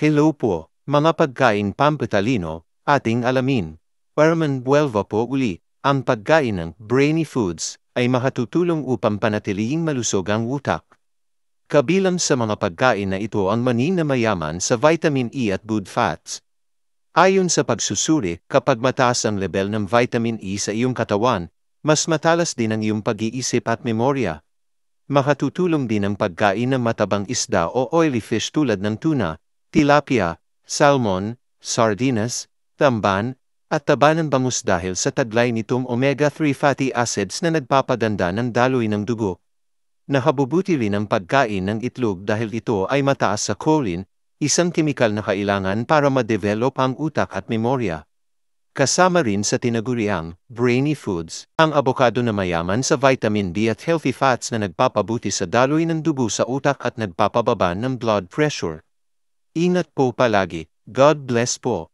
Hello po, mga pagkain pampitalino, ating alamin. Paraman 12 po uli, ang pagkain ng brainy foods ay makatutulong upang panatilihing malusog ang utak. Kabilang sa mga pagkain na ito ang mani na mayaman sa vitamin E at good fats. Ayon sa pagsusuri, kapag mataas ang level ng vitamin E sa iyong katawan, mas matalas din ang iyong pag-iisip at memorya. Makatutulong din ang pagkain ng matabang isda o oily fish tulad ng tuna, tilapia, salmon, sardinas, tamban, at taba ng bangus dahil sa taglay nitong omega-3 fatty acids na nagpapaganda ng daloy ng dugo. Nakabubuti rin ang pagkain ng itlog dahil ito ay mataas sa choline, isang kemikal na kailangan para ma-develop ang utak at memorya. Kasama rin sa tinaguriang brainy foods, ang abokado na mayaman sa vitamin B at healthy fats na nagpapabuti sa daloy ng dugo sa utak at nagpapababa ng blood pressure. Ingat po palagi. God bless po.